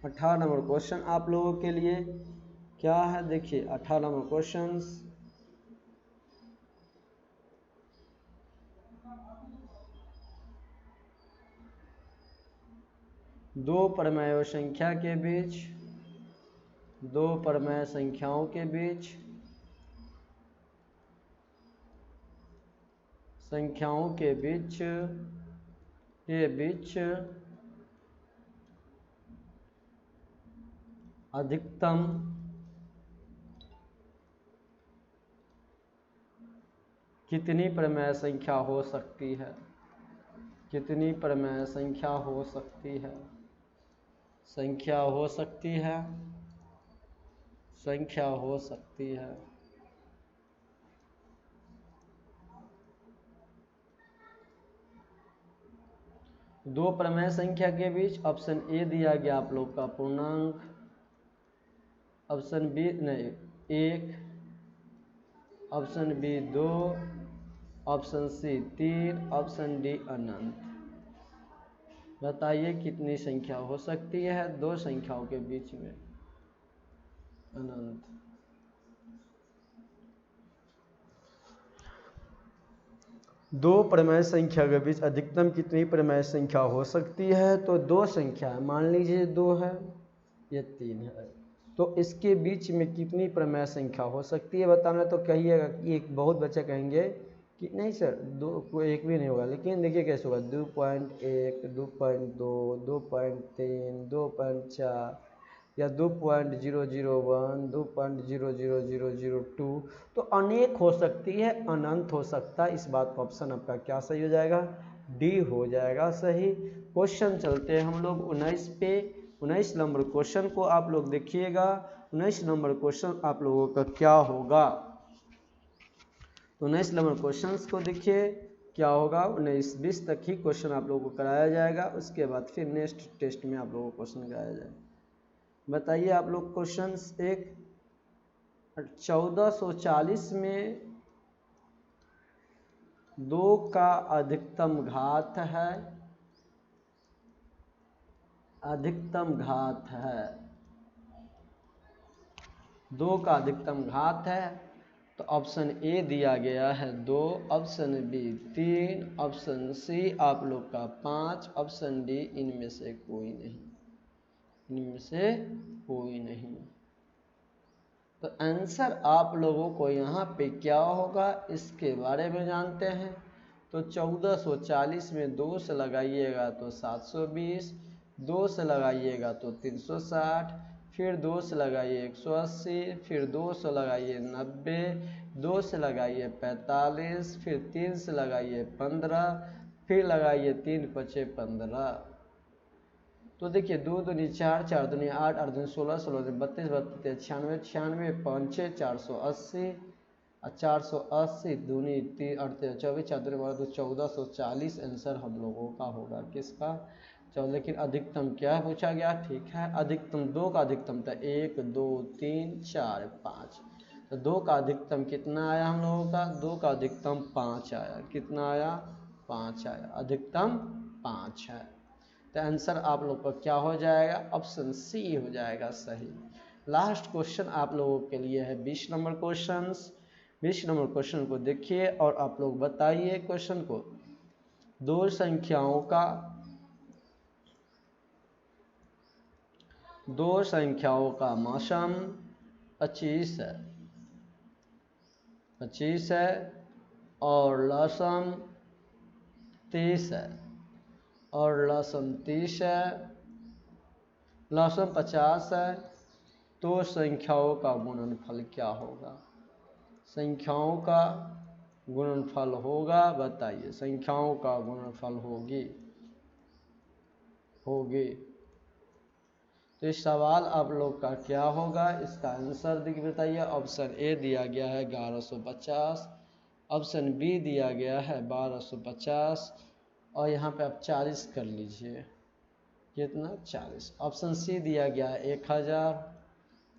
18 नंबर क्वेश्चन आप लोगों के लिए क्या है? देखिए 18 नंबर क्वेश्चन, दो परमेय संख्या के बीच, दो परमेय संख्याओं के बीच, संख्याओं के बीच अधिकतम कितनी परमेय संख्या हो सकती है? कितनी परमेय संख्या हो सकती है? संख्या हो सकती है, संख्या हो सकती है। दो परमेय संख्या के बीच ऑप्शन ए दिया गया आप लोग का पूर्णांक, ऑप्शन बी नहीं 1, option B 2, option C 3, option D अनंत। बताइए कितनी संख्या हो सकती है दो संख्याओं के बीच में? अनंत। दो परमेय संख्या के बीच अधिकतम कितनी परमेय संख्या हो सकती है? तो दो संख्या है, मान लीजिए 2 है, ये 3 है, तो इसके बीच में कितनी परमेय संख्या हो सकती है बताना। तो कहिएगा कि एक, बहुत बच्चे कहेंगे कि नहीं सर दो को एक भी नहीं होगा, लेकिन देखिए कैसे होगा। 2.1, 2.2, 2.3, 2.4 या 2.001, 2.00002, तो अनेक हो सकती है, अनंत हो सकता है। इस बात का ऑप्शन आपका क्या सही हो जाएगा? डी हो जाएगा सही। क्वेश्चन चलते हैं हम लोग 19 पे। 19 नंबर क्वेश्चन को आप लोग देखिएगा। 19 नंबर क्वेश्चन आप लोगों का क्या होगा? तो 19 नंबर क्वेश्चन को देखिए क्या होगा। 19-20 तक ही क्वेश्चन आप लोगों को कराया जाएगा, उसके बाद फिर नेक्स्ट टेस्ट में आप लोगों को क्वेश्चन कराया जाएगा। बताइए आप लोग क्वेश्चन एक, 1440 में 2 का अधिकतम घात है, अधिकतम घात है, 2 का अधिकतम घात है। तो ऑप्शन ए दिया गया है 2, ऑप्शन बी 3, ऑप्शन सी आप लोग का 5, ऑप्शन डी इनमें से कोई नहीं, इनमें से कोई नहीं। तो आंसर आप लोगों को यहाँ पे क्या होगा इसके बारे में जानते हैं। तो 1440 में 2 से लगाइएगा तो 720, 2 से लगाइएगा तो 360, फिर 2 से लगाइए 180, फिर 2 से लगाइए 90, 2 से लगाइए 45, फिर 3 से लगाइए 15, फिर लगाइए 3 पचे 15। तो देखिए 2 दूनी 4, 4 दूनी 8, 8 दूनी 16, 16 दूनी 32, 32 96, 96 5 480, और 480 दूनी 3 38 24, 4 दूनी 12 1440 आंसर हम लोगों का होगा किसका? चलो, लेकिन अधिकतम क्या पूछा गया? ठीक है, अधिकतम 2 का अधिकतम था 1 2 3 4 5। तो 2 का अधिकतम कितना आया हम लोगों का? 2 का अधिकतम 5 आया। कितना आया? 5 आया, अधिकतम 5 है। तो आंसर आप लोग का क्या हो जाएगा? ऑप्शन सी हो जाएगा सही। लास्ट क्वेश्चन आप लोगों के लिए है 20 नंबर क्वेश्चन। 20 नंबर क्वेश्चन को देखिए और आप लोग बताइए क्वेश्चन को। दो संख्याओं का मौसम 25 है, 25 है, और लसम 30 है और लहसुन 30 है, लहसुन 50 है, तो संख्याओं का गुणनफल क्या होगा? संख्याओं का गुणनफल होगा, बताइए, संख्याओं का गुणनफल होगी। तो इस सवाल आप लोग का क्या होगा, इसका आंसर देखिए बताइए। ऑप्शन ए दिया गया है 1150, ऑप्शन बी दिया गया है 1250 और यहाँ पे आप 40 कर लीजिए, कितना 40। ऑप्शन सी दिया गया है 1000,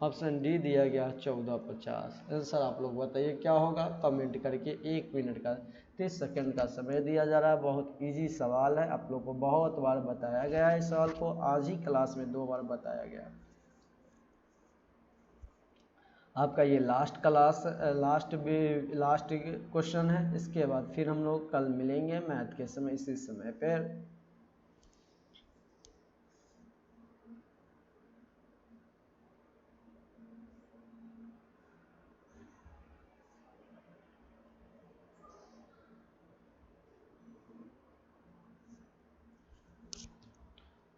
ऑप्शन डी दिया गया 1450। आंसर आप लोग बताइए क्या होगा कमेंट करके। 1 मिनट का 30 सेकंड का समय दिया जा रहा है। बहुत इजी सवाल है, आप लोग को बहुत बार बताया गया है। इस सवाल को आज ही क्लास में 2 बार बताया गया। आपका ये लास्ट क्वेश्चन है। इसके बाद फिर हम लोग कल मिलेंगे मैथ के समय इसी समय पर।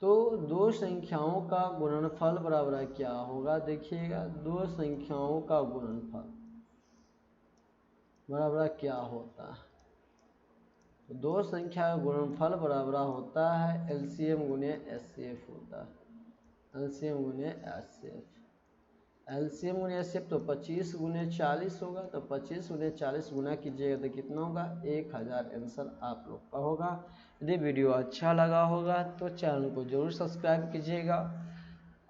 तो दो संख्याओं का गुणनफल बराबर क्या होगा? देखिएगा, दो संख्याओं का गुणनफल बराबर क्या होता है? तो दो संख्या का गुणनफल बराबर होता है एलसीएम गुने एचसीएफ होता है। एलसीएम गुने एचसीएफ, एलसीएम गुने एचसीएफ तो 25 गुने 40 होगा। तो 25 गुने 40 गुना कीजिएगा तो कितना होगा? 1000 आंसर आप लोग का होगा। यदि वीडियो अच्छा लगा होगा तो चैनल को जरूर सब्सक्राइब कीजिएगा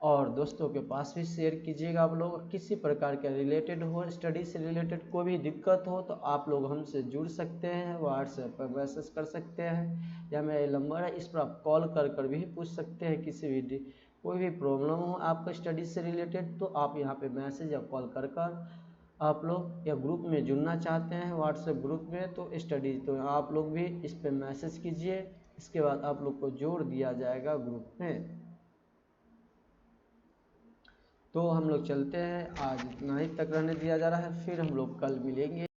और दोस्तों के पास भी शेयर कीजिएगा। आप लोग किसी प्रकार के रिलेटेड हो, स्टडी से रिलेटेड कोई भी दिक्कत हो तो आप लोग हमसे जुड़ सकते हैं, व्हाट्सएप पर मैसेज कर सकते हैं या मेरा नंबर है, इस पर आप कॉल कर भी पूछ सकते हैं। किसी भी कोई भी प्रॉब्लम हो आपका स्टडी से रिलेटेड तो आप यहाँ पे मैसेज या कॉल कर आप लोग या ग्रुप में जुड़ना चाहते हैं व्हाट्सएप ग्रुप में तो स्टडी, तो आप लोग भी इस पर मैसेज कीजिए। इसके बाद आप लोग को जोड़ दिया जाएगा ग्रुप में। तो हम लोग चलते हैं, आज इतना ही तक रहने दिया जा रहा है, फिर हम लोग कल मिलेंगे।